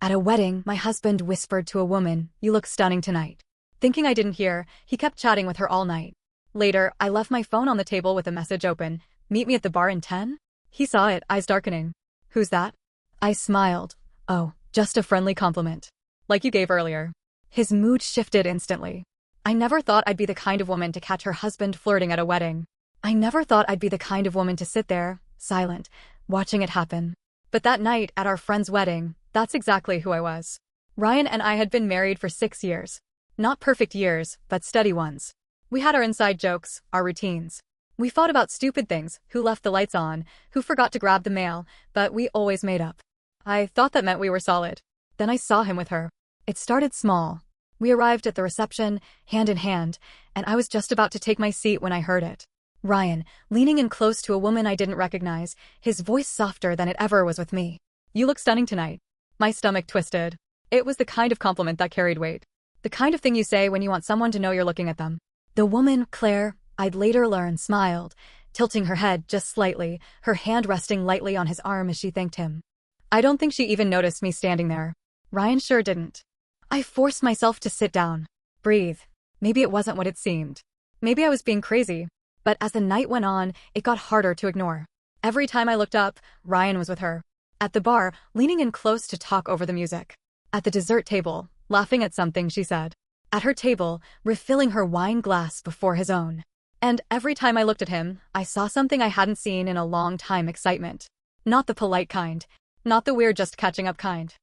At a wedding, my husband whispered to a woman, "You look stunning tonight." Thinking I didn't hear, he kept chatting with her all night. Later, I left my phone on the table with a message open. "Meet me at the bar in 10?" He saw it, eyes darkening. "Who's that?" I smiled. "Oh, just a friendly compliment. Like you gave earlier." His mood shifted instantly. I never thought I'd be the kind of woman to catch her husband flirting at a wedding. I never thought I'd be the kind of woman to sit there, silent, watching it happen. But that night, at our friend's wedding, that's exactly who I was. Ryan and I had been married for 6 years. Not perfect years, but steady ones. We had our inside jokes, our routines. We fought about stupid things, who left the lights on, who forgot to grab the mail, but we always made up. I thought that meant we were solid. Then I saw him with her. It started small. We arrived at the reception, hand in hand, and I was just about to take my seat when I heard it. Ryan, leaning in close to a woman I didn't recognize, his voice softer than it ever was with me. "You look stunning tonight." My stomach twisted. It was the kind of compliment that carried weight. The kind of thing you say when you want someone to know you're looking at them. The woman, Claire, I'd later learn, smiled, tilting her head just slightly, her hand resting lightly on his arm as she thanked him. I don't think she even noticed me standing there. Ryan sure didn't. I forced myself to sit down. Breathe. Maybe it wasn't what it seemed. Maybe I was being crazy. But as the night went on, it got harder to ignore. Every time I looked up, Ryan was with her. At the bar, leaning in close to talk over the music. At the dessert table, laughing at something she said. At her table, refilling her wine glass before his own. And every time I looked at him, I saw something I hadn't seen in a long time: excitement. Not the polite kind. Not the we're just catching up kind.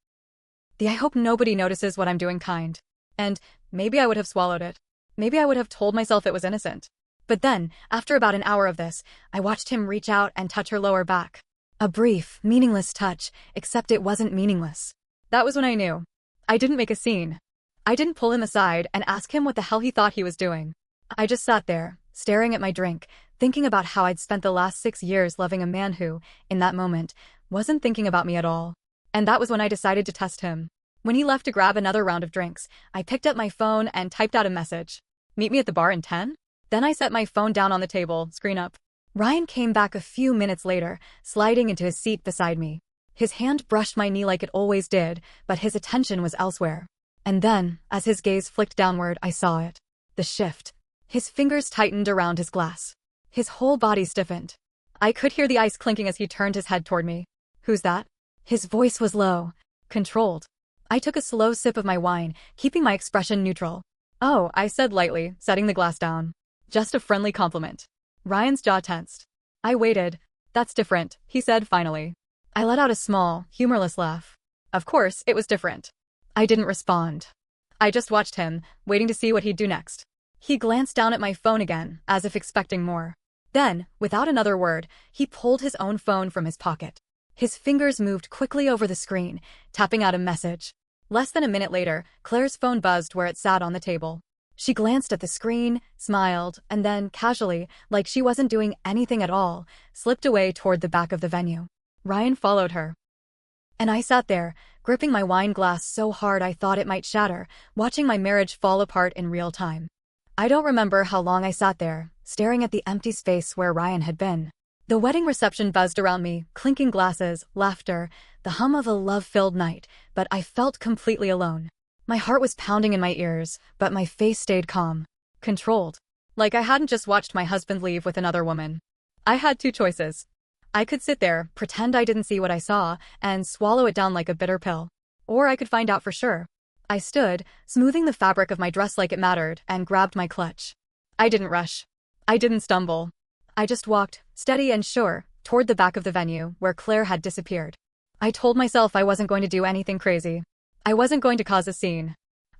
The "I hope nobody notices what I'm doing" kind. And maybe I would have swallowed it. Maybe I would have told myself it was innocent. But then, after about an hour of this, I watched him reach out and touch her lower back. A brief, meaningless touch, except it wasn't meaningless. That was when I knew. I didn't make a scene. I didn't pull him aside and ask him what the hell he thought he was doing. I just sat there, staring at my drink, thinking about how I'd spent the last 6 years loving a man who, in that moment, wasn't thinking about me at all. And that was when I decided to test him. When he left to grab another round of drinks, I picked up my phone and typed out a message. "Meet me at the bar in 10?" Then I set my phone down on the table, screen up. Ryan came back a few minutes later, sliding into his seat beside me. His hand brushed my knee like it always did, but his attention was elsewhere. And then, as his gaze flicked downward, I saw it. The shift. His fingers tightened around his glass. His whole body stiffened. I could hear the ice clinking as he turned his head toward me. "Who's that?" His voice was low, controlled. I took a slow sip of my wine, keeping my expression neutral. "Oh," I said lightly, setting the glass down. "Just a friendly compliment." Ryan's jaw tensed. I waited. "That's different," he said finally. I let out a small, humorless laugh. Of course, it was different. I didn't respond. I just watched him, waiting to see what he'd do next. He glanced down at my phone again, as if expecting more. Then, without another word, he pulled his own phone from his pocket. His fingers moved quickly over the screen, tapping out a message. Less than a minute later, Claire's phone buzzed where it sat on the table. She glanced at the screen, smiled, and then, casually, like she wasn't doing anything at all, slipped away toward the back of the venue. Ryan followed her. And I sat there, gripping my wine glass so hard I thought it might shatter, watching my marriage fall apart in real time. I don't remember how long I sat there, staring at the empty space where Ryan had been. The wedding reception buzzed around me, clinking glasses, laughter, the hum of a love-filled night, but I felt completely alone. My heart was pounding in my ears, but my face stayed calm, controlled. Like I hadn't just watched my husband leave with another woman. I had 2 choices. I could sit there, pretend I didn't see what I saw, and swallow it down like a bitter pill. Or I could find out for sure. I stood, smoothing the fabric of my dress like it mattered, and grabbed my clutch. I didn't rush. I didn't stumble. I just walked, steady and sure, toward the back of the venue, where Claire had disappeared. I told myself I wasn't going to do anything crazy. I wasn't going to cause a scene.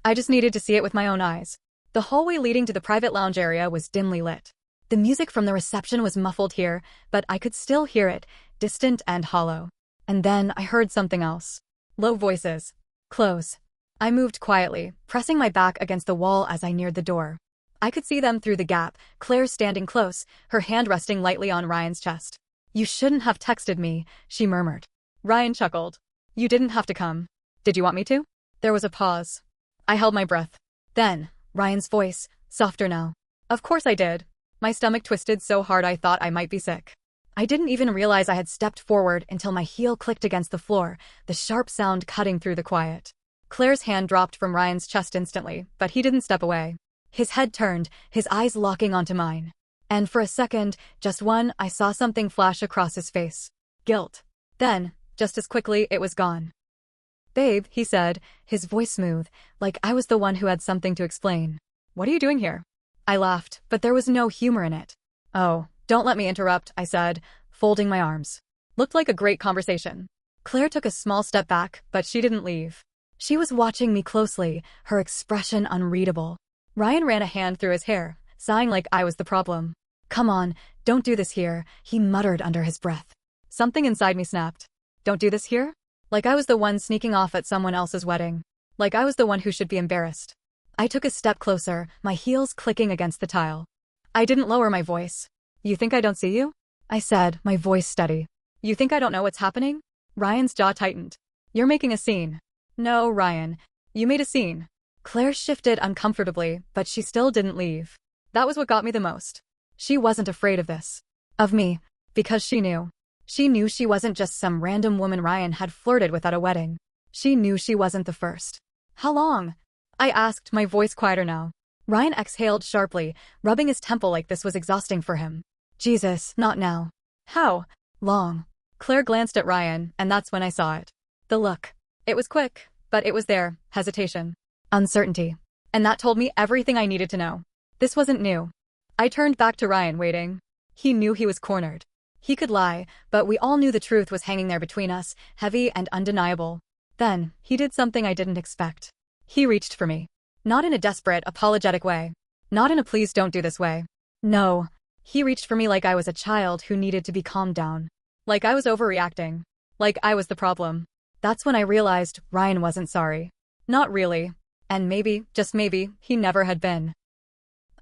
I just needed to see it with my own eyes. The hallway leading to the private lounge area was dimly lit. The music from the reception was muffled here, but I could still hear it, distant and hollow. And then I heard something else. Low voices. Close. I moved quietly, pressing my back against the wall as I neared the door. I could see them through the gap, Claire standing close, her hand resting lightly on Ryan's chest. "You shouldn't have texted me," she murmured. Ryan chuckled. "You didn't have to come. Did you want me to?" There was a pause. I held my breath. Then, Ryan's voice, softer now. "Of course I did." My stomach twisted so hard I thought I might be sick. I didn't even realize I had stepped forward until my heel clicked against the floor, the sharp sound cutting through the quiet. Claire's hand dropped from Ryan's chest instantly, but he didn't step away. His head turned, his eyes locking onto mine. And for a second, just one, I saw something flash across his face. Guilt. Then, just as quickly, it was gone. "Babe," he said, his voice smooth, like I was the one who had something to explain. "What are you doing here?" I laughed, but there was no humor in it. "Oh, don't let me interrupt," I said, folding my arms. Looked like a great conversation. Claire took a small step back, but she didn't leave. She was watching me closely, her expression unreadable. Ryan ran a hand through his hair, sighing like I was the problem. "Come on, don't do this here," he muttered under his breath. Something inside me snapped. Don't do this here? Like I was the one sneaking off at someone else's wedding. Like I was the one who should be embarrassed. I took a step closer, my heels clicking against the tile. I didn't lower my voice. "You think I don't see you?" I said, my voice steady. "You think I don't know what's happening?" Ryan's jaw tightened. "You're making a scene." "No, Ryan. You made a scene." Claire shifted uncomfortably, but she still didn't leave. That was what got me the most. She wasn't afraid of this. Of me. Because she knew. She knew she wasn't just some random woman Ryan had flirted with at a wedding. She knew she wasn't the first. "How long?" I asked, my voice quieter now. Ryan exhaled sharply, rubbing his temple like this was exhausting for him. "Jesus, not now." "How long?" Claire glanced at Ryan, and that's when I saw it. The look. It was quick, but it was there, hesitation. Uncertainty. And that told me everything I needed to know. This wasn't new. I turned back to Ryan, waiting. He knew he was cornered. He could lie, but we all knew the truth was hanging there between us, heavy and undeniable. Then, he did something I didn't expect. He reached for me. Not in a desperate, apologetic way. Not in a please don't do this way. No. He reached for me like I was a child who needed to be calmed down. Like I was overreacting. Like I was the problem. That's when I realized Ryan wasn't sorry. Not really. And maybe, just maybe, he never had been.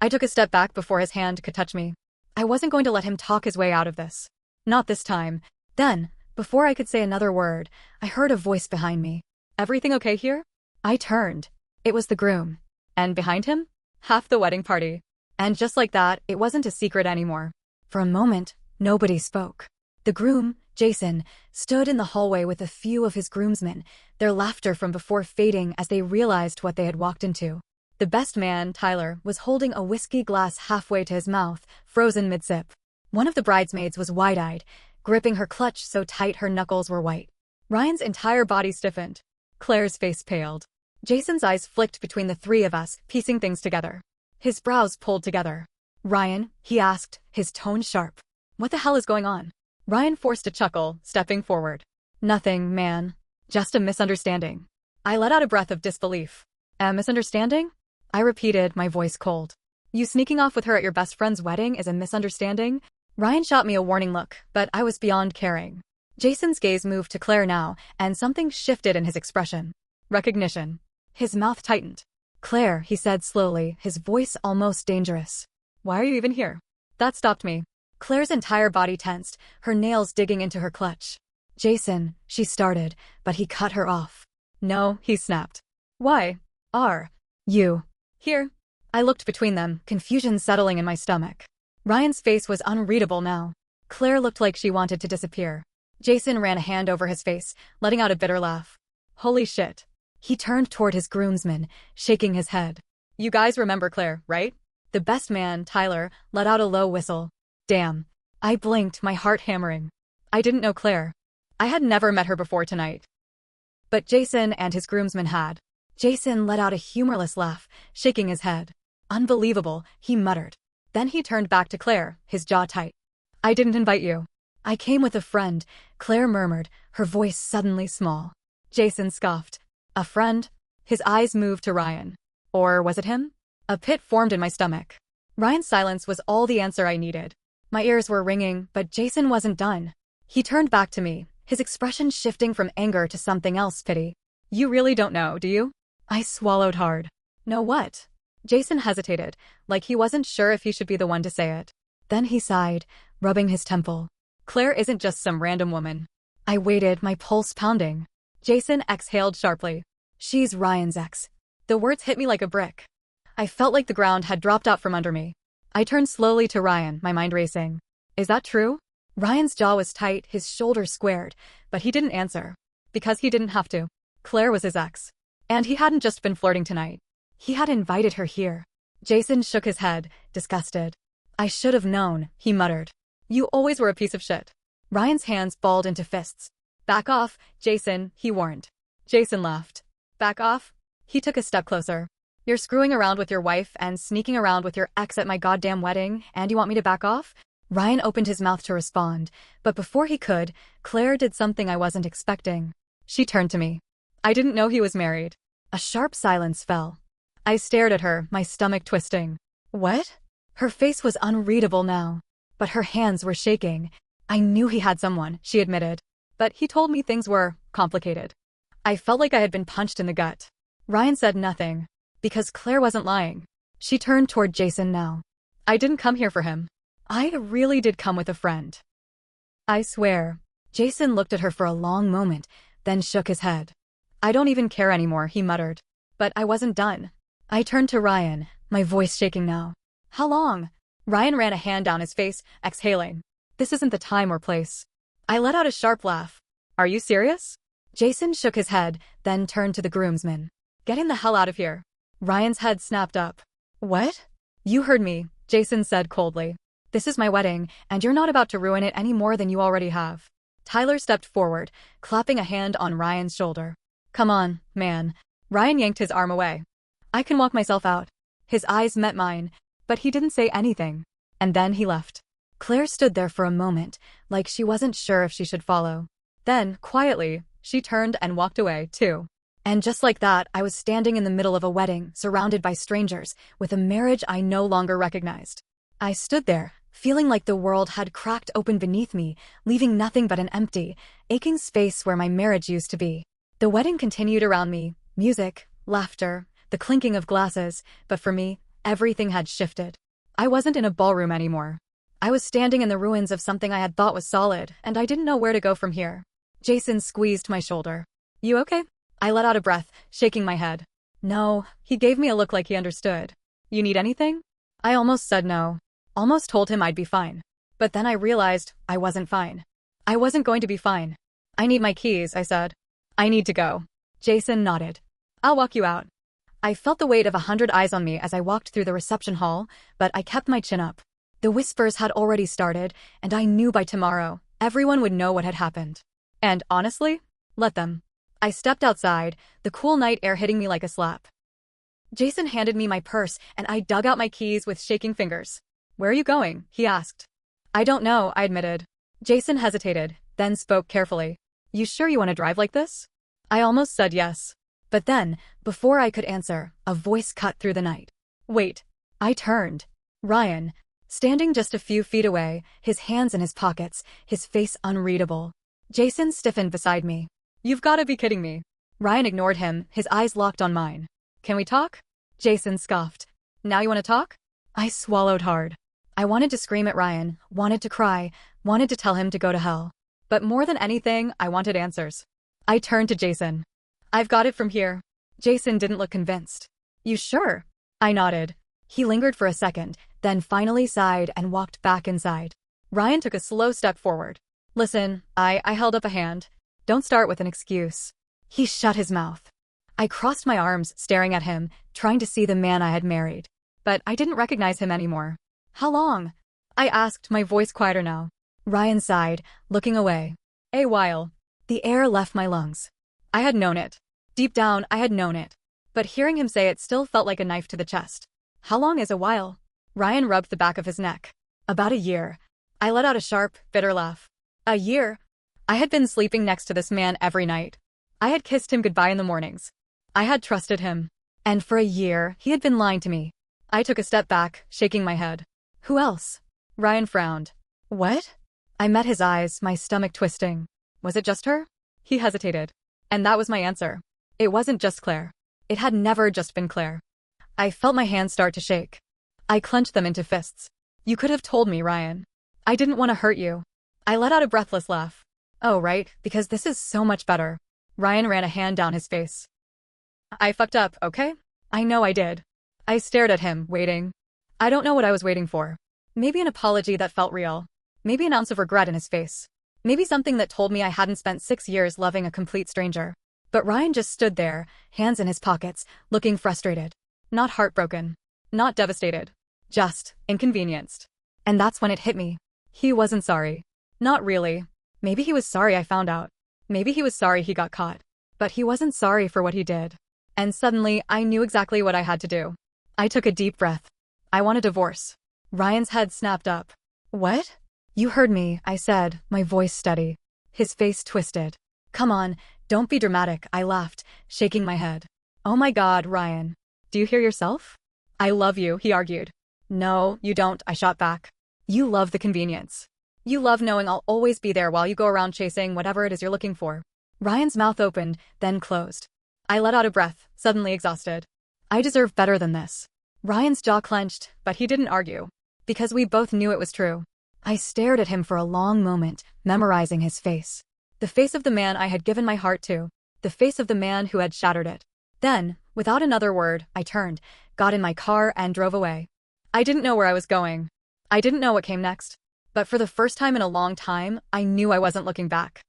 I took a step back before his hand could touch me. I wasn't going to let him talk his way out of this. Not this time. Then, before I could say another word, I heard a voice behind me. "Everything okay here?" I turned. It was the groom. And behind him? Half the wedding party. And just like that, it wasn't a secret anymore. For a moment, nobody spoke. The groom, Jason, stood in the hallway with a few of his groomsmen, their laughter from before fading as they realized what they had walked into. The best man, Tyler, was holding a whiskey glass halfway to his mouth, frozen mid-sip. One of the bridesmaids was wide-eyed, gripping her clutch so tight her knuckles were white. Ryan's entire body stiffened. Claire's face paled. Jason's eyes flicked between the three of us, piecing things together. His brows pulled together. "Ryan?" he asked, his tone sharp. "What the hell is going on?" Ryan forced a chuckle, stepping forward. "Nothing, man. Just a misunderstanding." I let out a breath of disbelief. "A misunderstanding?" I repeated, my voice cold. "You sneaking off with her at your best friend's wedding is a misunderstanding?" Ryan shot me a warning look, but I was beyond caring. Jason's gaze moved to Claire now, and something shifted in his expression. Recognition. His mouth tightened. "Claire," he said slowly, his voice almost dangerous. "Why are you even here?" That stopped me. Claire's entire body tensed, her nails digging into her clutch. "Jason," she started, but he cut her off. "No," he snapped. "Why are you here?" I looked between them, confusion settling in my stomach. Ryan's face was unreadable now. Claire looked like she wanted to disappear. Jason ran a hand over his face, letting out a bitter laugh. "Holy shit." He turned toward his groomsmen, shaking his head. "You guys remember Claire, right?" The best man, Tyler, let out a low whistle. Damn. I blinked, my heart hammering. I didn't know Claire. I had never met her before tonight. But Jason and his groomsmen had. Jason let out a humorless laugh, shaking his head. "Unbelievable," he muttered. Then he turned back to Claire, his jaw tight. "I didn't invite you." "I came with a friend," Claire murmured, her voice suddenly small. Jason scoffed. "A friend?" His eyes moved to Ryan. Or was it him? A pit formed in my stomach. Ryan's silence was all the answer I needed. My ears were ringing, but Jason wasn't done. He turned back to me, his expression shifting from anger to something else, pity. "You really don't know, do you?" I swallowed hard. "Know what?" Jason hesitated, like he wasn't sure if he should be the one to say it. Then he sighed, rubbing his temple. "Claire isn't just some random woman." I waited, my pulse pounding. Jason exhaled sharply. "She's Ryan's ex." The words hit me like a brick. I felt like the ground had dropped out from under me. I turned slowly to Ryan, my mind racing. "Is that true?" Ryan's jaw was tight, his shoulders squared, but he didn't answer. Because he didn't have to. Claire was his ex. And he hadn't just been flirting tonight. He had invited her here. Jason shook his head, disgusted. I should have known, he muttered. You always were a piece of shit. Ryan's hands balled into fists. Back off, Jason, he warned. Jason laughed. Back off? He took a step closer. You're screwing around with your wife and sneaking around with your ex at my goddamn wedding, and you want me to back off? Ryan opened his mouth to respond, but before he could, Claire did something I wasn't expecting. She turned to me. I didn't know he was married. A sharp silence fell. I stared at her, my stomach twisting. What? Her face was unreadable now, but her hands were shaking. I knew he had someone, she admitted, but he told me things were complicated. I felt like I had been punched in the gut. Ryan said nothing, because Claire wasn't lying. She turned toward Jason now. I didn't come here for him. I really did come with a friend. I swear. Jason looked at her for a long moment, then shook his head. I don't even care anymore, he muttered. But I wasn't done. I turned to Ryan, my voice shaking now. How long? Ryan ran a hand down his face, exhaling. This isn't the time or place. I let out a sharp laugh. Are you serious? Jason shook his head, then turned to the groomsmen. Get him the hell out of here. Ryan's head snapped up. What? You heard me, Jason said coldly. This is my wedding, and you're not about to ruin it any more than you already have. Tyler stepped forward, clapping a hand on Ryan's shoulder. Come on, man. Ryan yanked his arm away. I can walk myself out. His eyes met mine, but he didn't say anything. And then he left. Claire stood there for a moment, like she wasn't sure if she should follow. Then, quietly, she turned and walked away, too. And just like that, I was standing in the middle of a wedding, surrounded by strangers, with a marriage I no longer recognized. I stood there, feeling like the world had cracked open beneath me, leaving nothing but an empty, aching space where my marriage used to be. The wedding continued around me, music, laughter, the clinking of glasses, but for me, everything had shifted. I wasn't in a ballroom anymore. I was standing in the ruins of something I had thought was solid, and I didn't know where to go from here. Jason squeezed my shoulder. You okay? I let out a breath, shaking my head. No, he gave me a look like he understood. You need anything? I almost said no. Almost told him I'd be fine. But then I realized I wasn't fine. I wasn't going to be fine. I need my keys, I said. I need to go. Jason nodded. I'll walk you out. I felt the weight of 100 eyes on me as I walked through the reception hall, but I kept my chin up. The whispers had already started, and I knew by tomorrow, everyone would know what had happened. And honestly, let them. I stepped outside, the cool night air hitting me like a slap. Jason handed me my purse, and I dug out my keys with shaking fingers. Where are you going? He asked. I don't know, I admitted. Jason hesitated, then spoke carefully. You sure you want to drive like this? I almost said yes. But then, before I could answer, a voice cut through the night. Wait. I turned. Ryan, standing just a few feet away, his hands in his pockets, his face unreadable. Jason stiffened beside me. You've got to be kidding me. Ryan ignored him, his eyes locked on mine. Can we talk? Jason scoffed. Now you want to talk? I swallowed hard. I wanted to scream at Ryan, wanted to cry, wanted to tell him to go to hell. But more than anything, I wanted answers. I turned to Jason. I've got it from here. Jason didn't look convinced. You sure? I nodded. He lingered for a second, then finally sighed and walked back inside. Ryan took a slow step forward. Listen, I held up a hand. Don't start with an excuse. He shut his mouth. I crossed my arms, staring at him, trying to see the man I had married. But I didn't recognize him anymore. How long? I asked, my voice quieter now. Ryan sighed, looking away. A while. The air left my lungs. I had known it. Deep down, I had known it. But hearing him say it still felt like a knife to the chest. How long is a while? Ryan rubbed the back of his neck. About a year. I let out a sharp, bitter laugh. A year? I had been sleeping next to this man every night. I had kissed him goodbye in the mornings. I had trusted him. And for a year, he had been lying to me. I took a step back, shaking my head. Who else? Ryan frowned. What? I met his eyes, my stomach twisting. Was it just her? He hesitated. And that was my answer. It wasn't just Claire. It had never just been Claire. I felt my hands start to shake. I clenched them into fists. You could have told me, Ryan. I didn't want to hurt you. I let out a breathless laugh. Oh, right, because this is so much better. Ryan ran a hand down his face. I fucked up, okay? I know I did. I stared at him, waiting. I don't know what I was waiting for. Maybe an apology that felt real. Maybe an ounce of regret in his face. Maybe something that told me I hadn't spent 6 years loving a complete stranger. But Ryan just stood there, hands in his pockets, looking frustrated. Not heartbroken. Not devastated. Just inconvenienced. And that's when it hit me. He wasn't sorry. Not really. Maybe he was sorry I found out. Maybe he was sorry he got caught. But he wasn't sorry for what he did. And suddenly, I knew exactly what I had to do. I took a deep breath. I want a divorce. Ryan's head snapped up. What? You heard me, I said, my voice steady. His face twisted. Come on, don't be dramatic, I laughed, shaking my head. Oh my God, Ryan. Do you hear yourself? I love you, he argued. No, you don't, I shot back. You love the convenience. You love knowing I'll always be there while you go around chasing whatever it is you're looking for. Ryan's mouth opened, then closed. I let out a breath, suddenly exhausted. I deserve better than this. Ryan's jaw clenched, but he didn't argue. Because we both knew it was true. I stared at him for a long moment, memorizing his face. The face of the man I had given my heart to. The face of the man who had shattered it. Then, without another word, I turned, got in my car and drove away. I didn't know where I was going. I didn't know what came next. But for the first time in a long time, I knew I wasn't looking back.